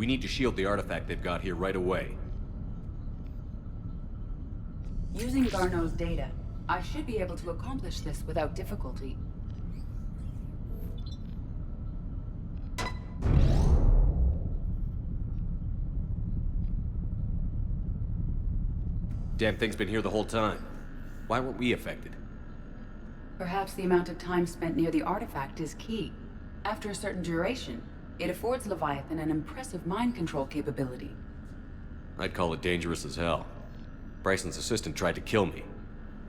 We need to shield the artifact they've got here right away. Using Garneau's data, I should be able to accomplish this without difficulty. Damn thing's been here the whole time. Why weren't we affected? Perhaps the amount of time spent near the artifact is key. After a certain duration, it affords Leviathan an impressive mind control capability. I'd call it dangerous as hell. Bryson's assistant tried to kill me.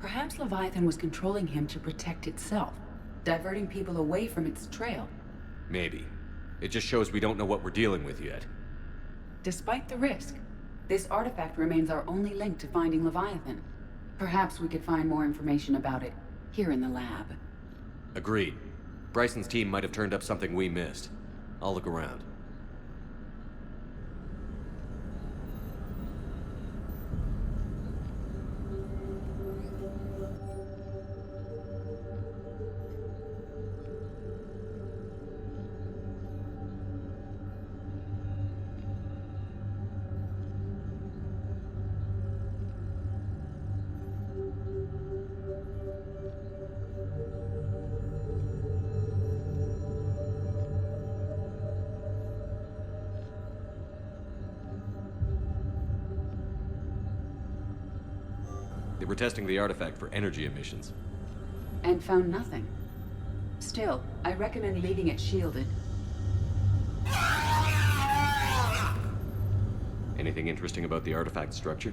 Perhaps Leviathan was controlling him to protect itself, diverting people away from its trail. Maybe. It just shows we don't know what we're dealing with yet. Despite the risk, this artifact remains our only link to finding Leviathan. Perhaps we could find more information about it here in the lab. Agreed. Bryson's team might have turned up something we missed. I'll look around. They were testing the artifact for energy emissions. And found nothing. Still, I recommend leaving it shielded. Anything interesting about the artifact structure?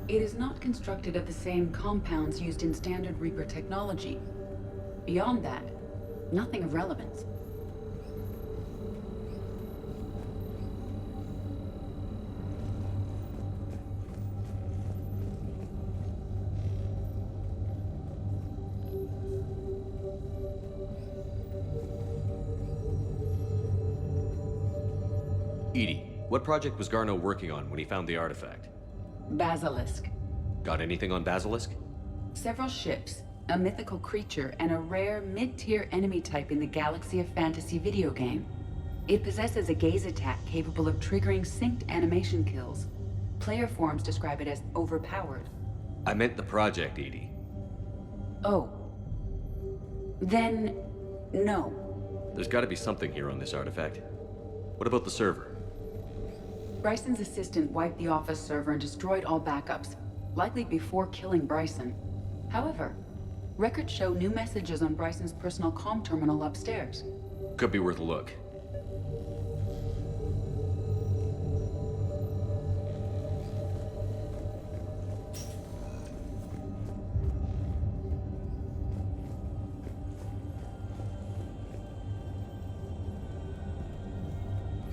It is not constructed of the same compounds used in standard Reaper technology. Beyond that, nothing of relevance. Edie, what project was Garneau working on when he found the artifact? Basilisk. Got anything on Basilisk? Several ships, a mythical creature, and a rare mid-tier enemy type in the Galaxy of Fantasy video game. It possesses a gaze attack capable of triggering synced animation kills. Player forums describe it as overpowered. I meant the project, Edie. Oh. Then, no. There's gotta be something here on this artifact. What about the server? Bryson's assistant wiped the office server and destroyed all backups, likely before killing Bryson. However, records show new messages on Bryson's personal comm terminal upstairs. Could be worth a look.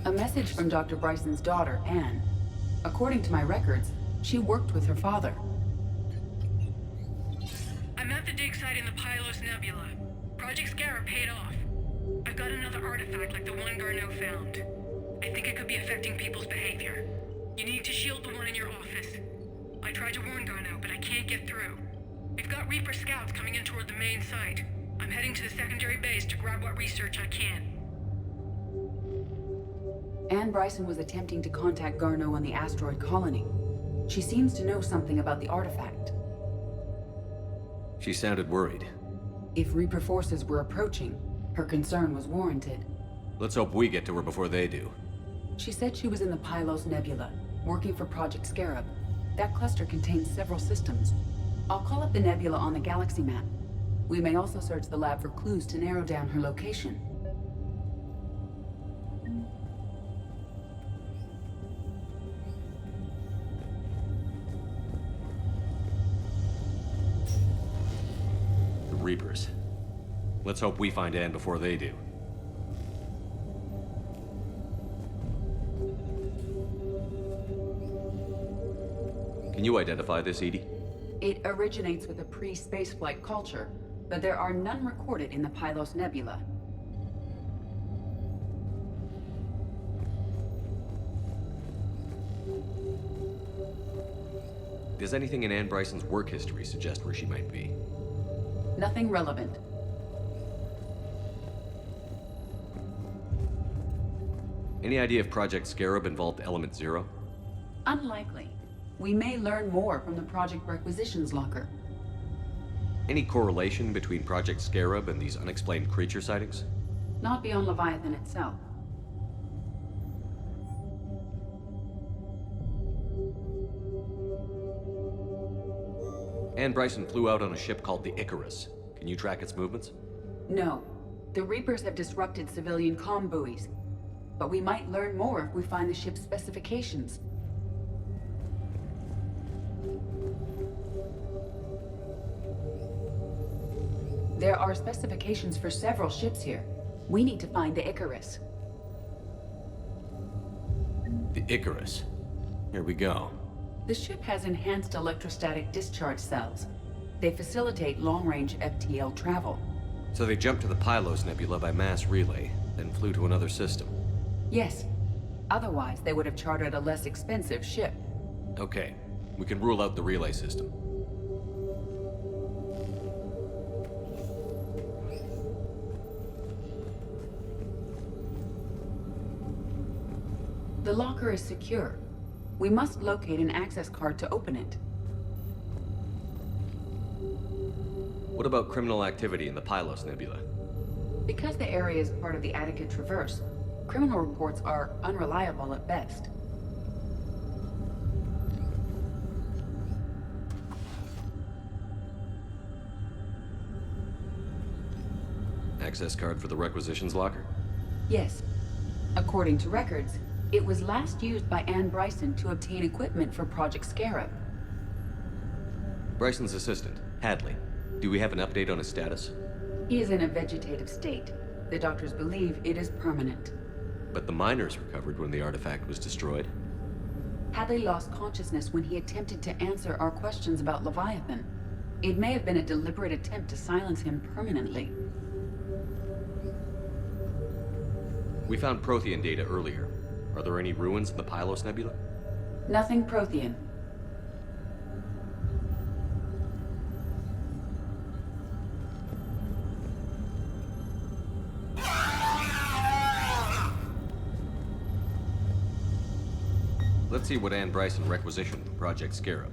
A message from Dr. Bryson's daughter, Ann. According to my records, she worked with her father. I'm at the dig site in the Pylos Nebula. Project Scarab paid off. I've got another artifact like the one Garneau found. I think it could be affecting people's behavior. You need to shield the one in your office. I tried to warn Garneau, but I can't get through. We've got Reaper scouts coming in toward the main site. I'm heading to the secondary base to grab what research I can. Ann Bryson was attempting to contact Garneau on the asteroid colony. She seems to know something about the artifact. She sounded worried. If Reaper forces were approaching, her concern was warranted. Let's hope we get to her before they do. She said she was in the Pylos Nebula, working for Project Scarab. That cluster contains several systems. I'll call up the nebula on the galaxy map. We may also search the lab for clues to narrow down her location. Reapers. Let's hope we find Ann before they do. Can you identify this, Edie? It originates with a pre-spaceflight culture, but there are none recorded in the Pylos Nebula. Does anything in Ann Bryson's work history suggest where she might be? Nothing relevant. Any idea if Project Scarab involved Element Zero? Unlikely. We may learn more from the Project Requisitions Locker. Any correlation between Project Scarab and these unexplained creature sightings? Not beyond Leviathan itself. Ann Bryson flew out on a ship called the Icarus. Can you track its movements? No. The Reapers have disrupted civilian comm buoys. But we might learn more if we find the ship's specifications. There are specifications for several ships here. We need to find the Icarus. The Icarus. Here we go. The ship has enhanced electrostatic discharge cells. They facilitate long-range FTL travel. So they jumped to the Pylos Nebula by mass relay, then flew to another system. Yes. Otherwise, they would have chartered a less expensive ship. Okay, we can rule out the relay system. The locker is secure. We must locate an access card to open it. What about criminal activity in the Pylos Nebula? Because the area is part of the Attica Traverse, criminal reports are unreliable at best. Access card for the requisitions locker? Yes. According to records, it was last used by Ann Bryson to obtain equipment for Project Scarab. Bryson's assistant, Hadley. Do we have an update on his status? He is in a vegetative state. The doctors believe it is permanent. But the miners recovered when the artifact was destroyed. Hadley lost consciousness when he attempted to answer our questions about Leviathan. It may have been a deliberate attempt to silence him permanently. We found Prothean data earlier. Are there any ruins in the Pylos Nebula? Nothing Prothean. Let's see what Ann Bryson requisitioned from Project Scarab.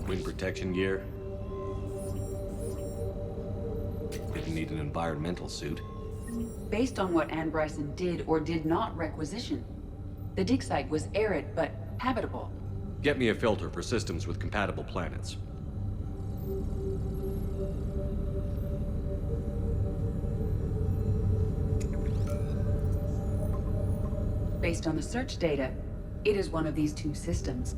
Wind protection gear. Didn't need an environmental suit. Based on what Ann Bryson did or did not requisition, the dig site was arid but habitable. Get me a filter for systems with compatible planets. Based on the search data, it is one of these two systems.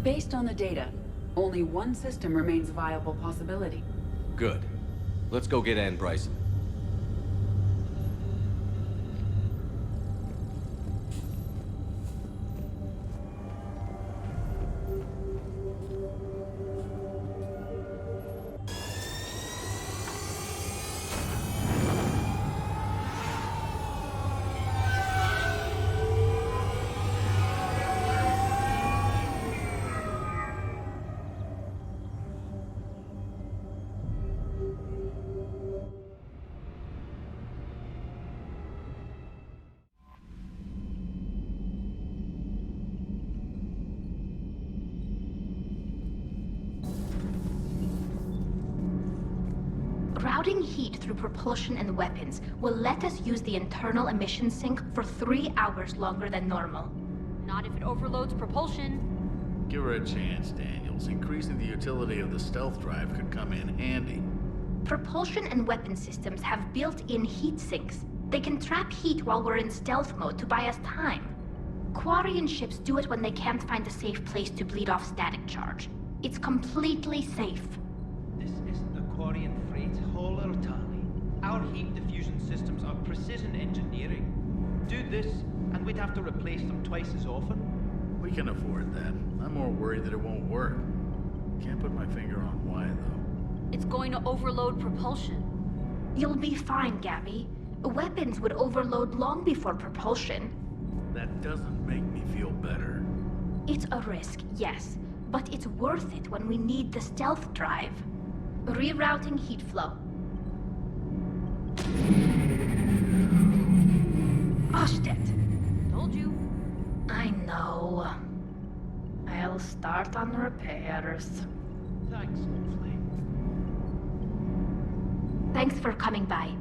Based on the data, only one system remains a viable possibility. Good. Let's go get Ann Bryson. Routing heat through propulsion and weapons will let us use the internal emission sink for 3 hours longer than normal. Not if it overloads propulsion. Give her a chance, Daniels. Increasing the utility of the stealth drive could come in handy. Propulsion and weapon systems have built-in heat sinks. They can trap heat while we're in stealth mode to buy us time. Quarian ships do it when they can't find a safe place to bleed off static charge. It's completely safe. This isn't a Quarian freight hauler, Tali. Our heat diffusion systems are precision engineering. Do this, and we'd have to replace them twice as often. We can afford that. I'm more worried that it won't work. Can't put my finger on why, though. It's going to overload propulsion. You'll be fine, Gabby. Weapons would overload long before propulsion. That doesn't make me feel better. It's a risk, yes. but it's worth it when we need the stealth drive. Rerouting heat flow. Ashtet. Told you. I know. I'll start on repairs. Thanks, Lovely. Thanks for coming by.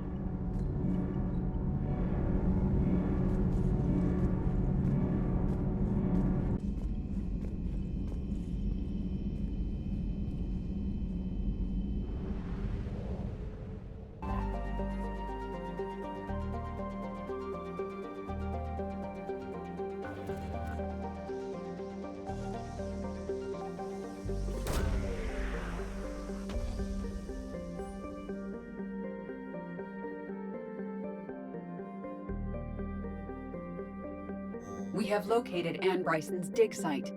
We have located Ann Bryson's dig site.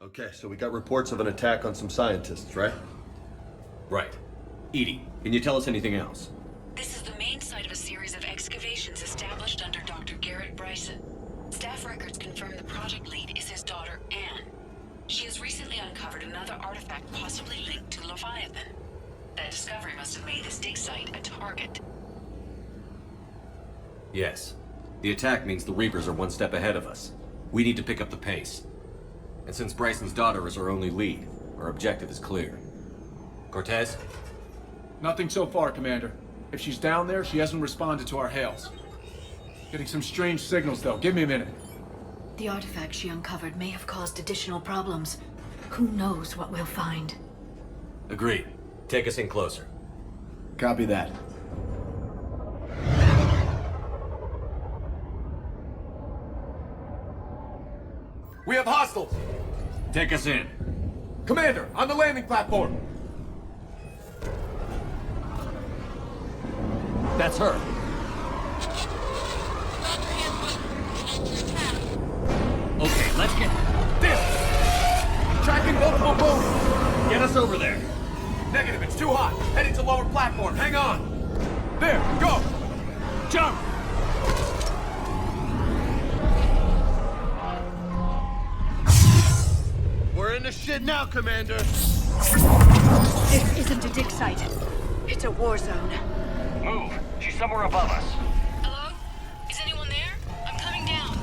Okay, so we got reports of an attack on some scientists, right? Right. Edie, can you tell us anything else? This is the main site of a series of excavations established under Dr. Garrett Bryson. Staff records confirm the project lead is his daughter, Ann. She has recently uncovered another artifact possibly linked to Leviathan. That discovery must have made this dig site a target. Yes. The attack means the Reapers are one step ahead of us. We need to pick up the pace. And since Bryson's daughter is our only lead, our objective is clear. Cortez? Nothing so far, Commander. If she's down there, she hasn't responded to our hails. Getting some strange signals, though. Give me a minute. The artifact she uncovered may have caused additional problems. Who knows what we'll find? Agreed. Take us in closer. Copy that. We have hostiles! Take us in. Commander, on the landing platform! That's her. Okay, let's get This! Tracking multiple boats! us over there. Negative, it's too hot. Heading to lower platform. Hang on! There, go! Jump! We're in the shit now, Commander! This isn't a dig site. It's a war zone. Move. She's somewhere above us. Hello? Is anyone there? I'm coming down.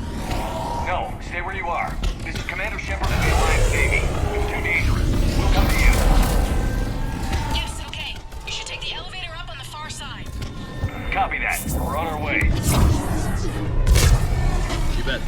No, stay where you are. This is Commander Shepard of the Alliance Navy. It's too dangerous. We'll come to you. Yes, okay. You should take the elevator up on the far side. Copy that. We're on our way. You bet.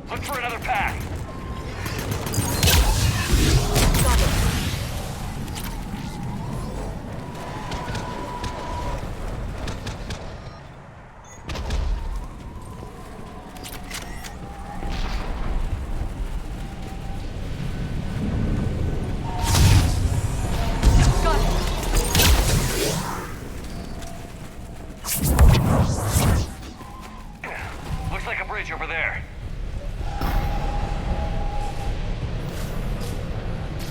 Look for another path. Looks like a bridge over there.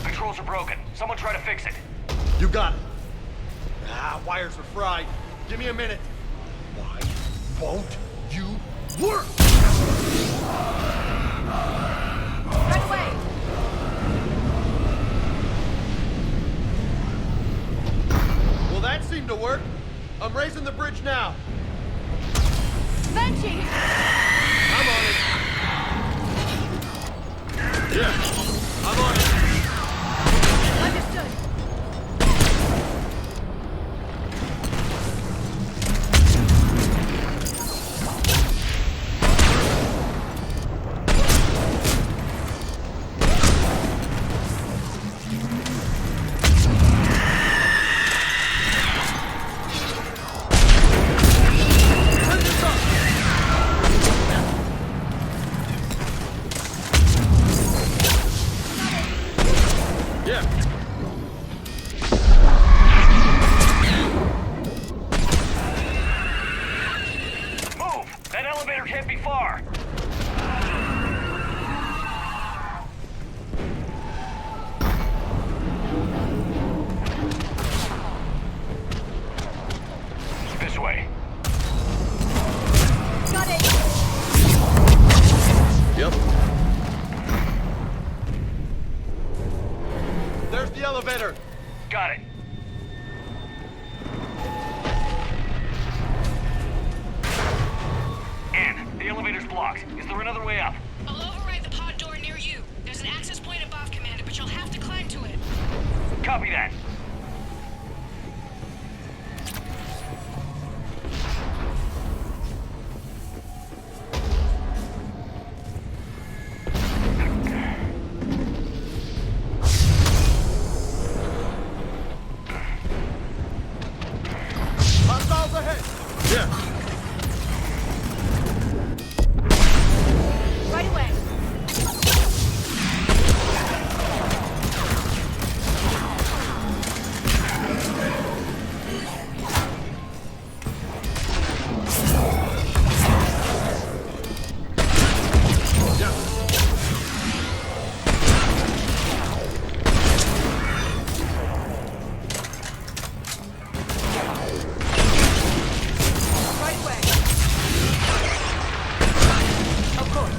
Controls are broken. Someone try to fix it. You got it. Wires are fried. Give me a minute. Why won't you work? Right away! Well, that seemed to work. I'm raising the bridge now. Banshee! I'm on it. far. This way. Got it! Yep. There's the elevator. Got it. Ann, the elevator's blocked. Is there another way up? I'll override the pod door near you. There's an access point above, Commander, but you'll have to climb to it. Copy that. Hostiles ahead. Yeah. Right away! Right away! Of course.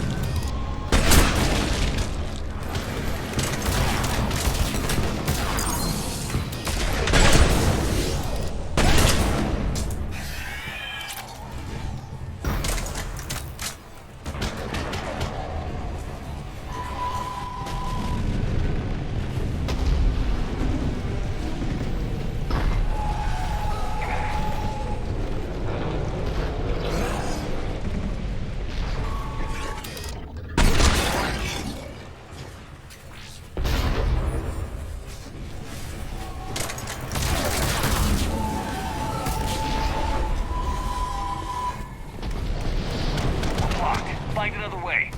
Blocked. Find another way.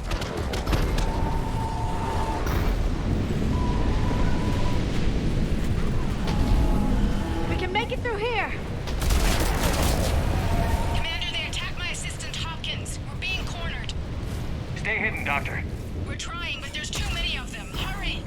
We can make it through here! Commander, they attacked my assistant, Hopkins. We're being cornered. Stay hidden, Doctor. We're trying, but there's too many of them. Hurry!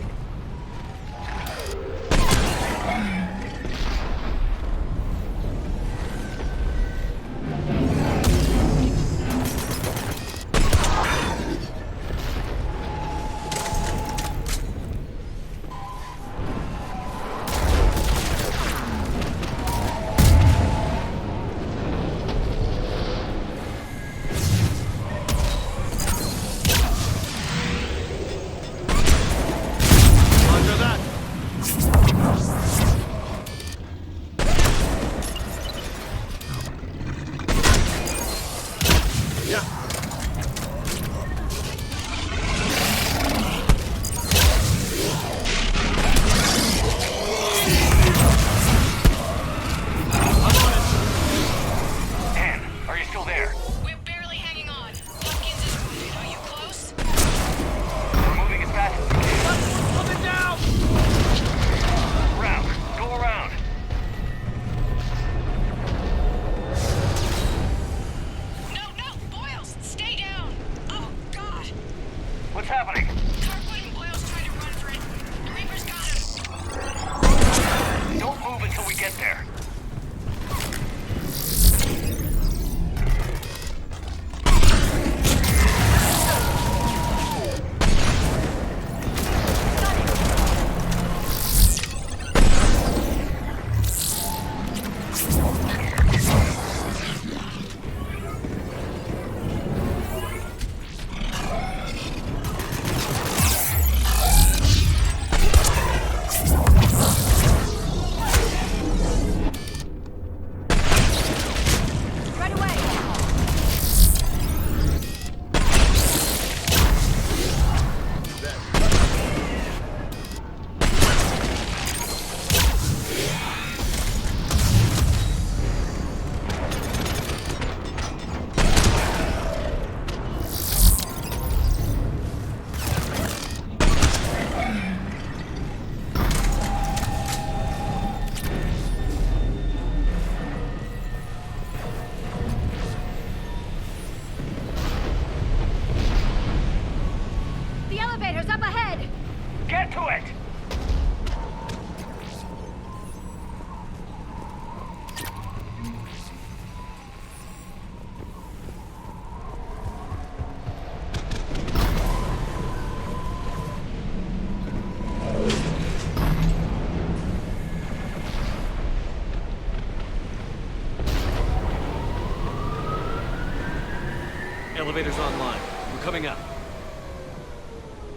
elevator's online. We're coming up.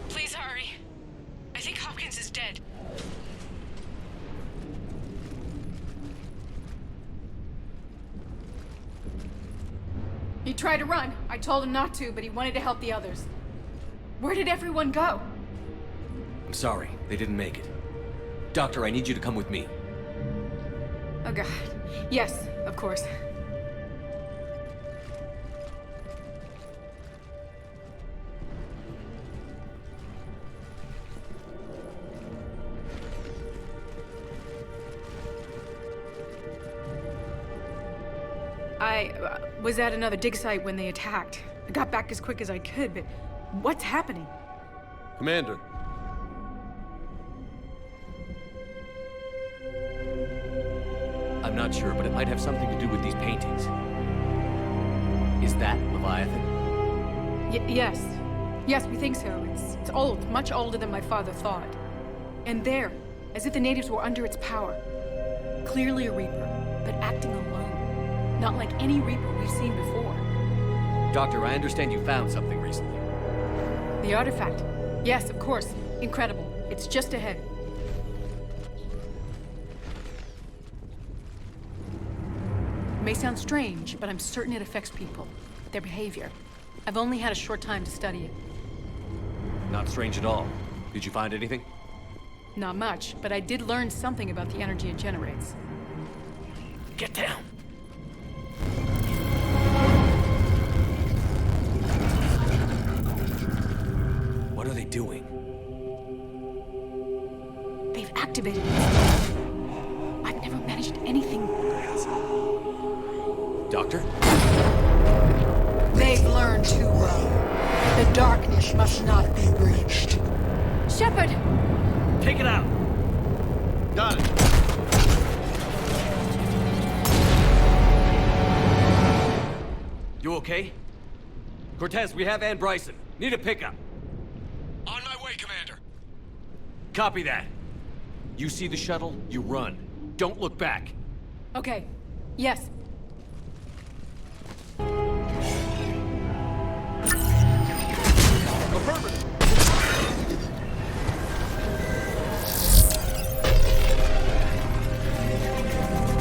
Please hurry. I think Hopkins is dead. He tried to run. I told him not to, but he wanted to help the others. Where did everyone go? I'm sorry, they didn't make it. Doctor, I need you to come with me. Oh god. Yes, of course. I was at another dig site when they attacked. I got back as quick as I could, but what's happening? Commander. I'm not sure, but it might have something to do with these paintings. Is that Leviathan? Yes. Yes, we think so. It's old, much older than my father thought. And there, as if the natives were under its power. Clearly a Reaper, but acting alone. Not like any Reaper we've seen before. Doctor, I understand you found something recently. The artifact. Yes, of course. Incredible. It's just ahead. It may sound strange, but I'm certain it affects people. Their behavior. I've only had a short time to study it. Not strange at all. Did you find anything? Not much, but I did learn something about the energy it generates. Get down! What are they doing? They've activated it. I've never managed anything. Doctor? They've learned too well. The darkness must not be breached. Shepard! Take it out! Got it. You okay? Cortez, we have Ann Bryson. Need a pickup. On my way, Commander. Copy that. You see the shuttle, you run. Don't look back. Okay. Yes. Affirmative.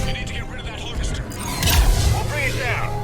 You need to get rid of that harvester. We'll bring it down.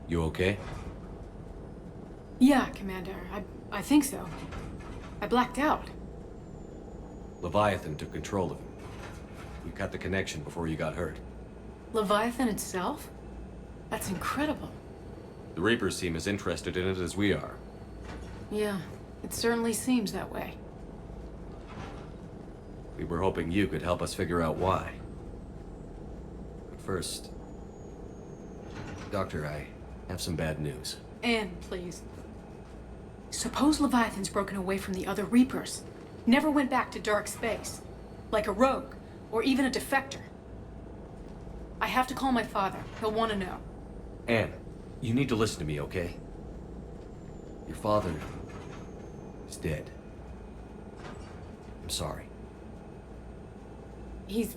You okay? Yeah, Commander. I think so. I blacked out. Leviathan took control of him. We cut the connection before you got hurt. Leviathan itself? That's incredible. The Reapers seem as interested in it as we are. Yeah, it certainly seems that way. We were hoping you could help us figure out why. But first... Doctor, I have some bad news. Ann, please. Suppose Leviathan's broken away from the other Reapers. Never went back to dark space. Like a rogue, or even a defector. I have to call my father. He'll want to know. Ann, you need to listen to me, okay? Your father is dead. I'm sorry. He's...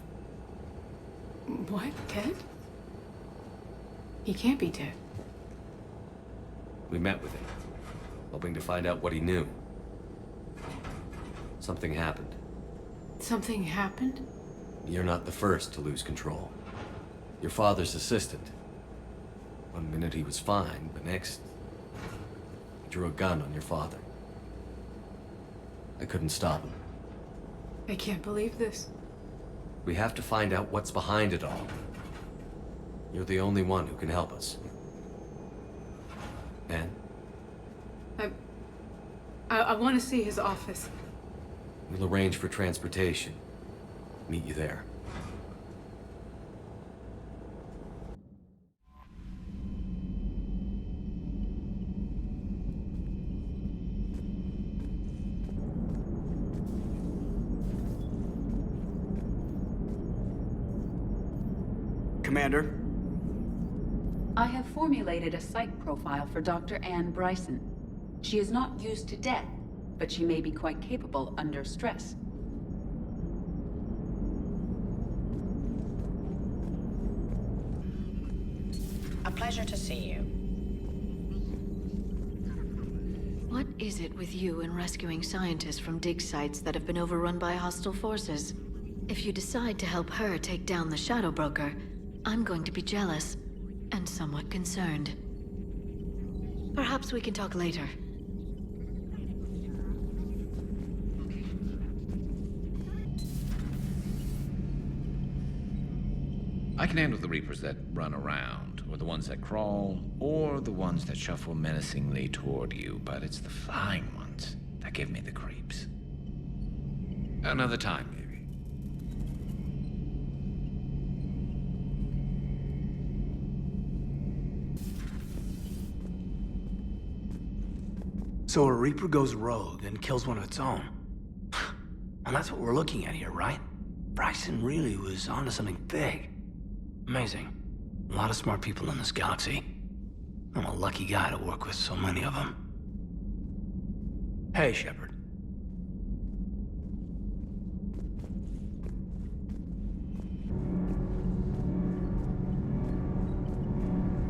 what? Dead? He can't be dead. We met with him, hoping to find out what he knew. Something happened. Something happened? You're not the first to lose control. Your father's assistant. One minute he was fine, the next... he drew a gun on your father. I couldn't stop him. I can't believe this. We have to find out what's behind it all. You're the only one who can help us. Ann? I want to see his office. We'll arrange for transportation. Meet you there. Commander? I have formulated a psych profile for Dr. Ann Bryson. She is not used to death, but she may be quite capable under stress. A pleasure to see you. What is it with you and rescuing scientists from dig sites that have been overrun by hostile forces? If you decide to help her take down the Shadow Broker, I'm going to be jealous and somewhat concerned. Perhaps we can talk later. I can handle the Reapers that run around, or the ones that crawl, or the ones that shuffle menacingly toward you, but it's the flying ones that give me the creeps. Another time, maybe. So a Reaper goes rogue and kills one of its own. And that's what we're looking at here, right? Bryson really was onto something big. Amazing. A lot of smart people in this galaxy. I'm a lucky guy to work with so many of them. Hey, Shepard.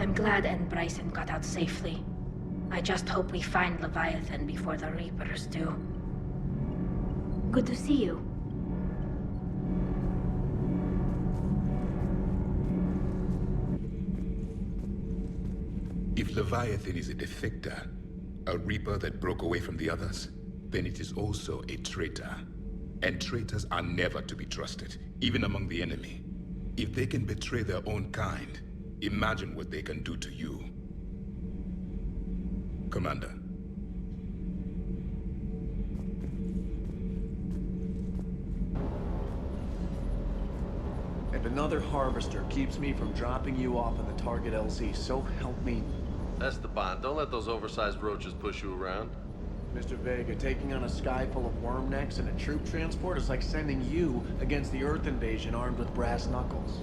I'm glad Ann Bryson got out safely. I just hope we find Leviathan before the Reapers do. Good to see you. If Leviathan is a defector, a Reaper that broke away from the others, then it is also a traitor. And traitors are never to be trusted, even among the enemy. If they can betray their own kind, imagine what they can do to you. Commander. And another Harvester keeps me from dropping you off on the target LZ, so help me. That's the bond. Don't let those oversized roaches push you around. Mr. Vega, taking on a sky full of worm necks and a troop transport is like sending you against the Earth invasion armed with brass knuckles.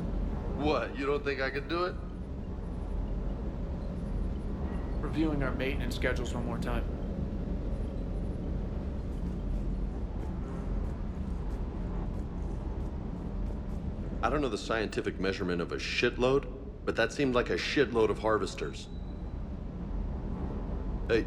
What, you don't think I could do it? Reviewing our maintenance schedules one more time. I don't know the scientific measurement of a shitload, but that seemed like a shitload of harvesters. Hey,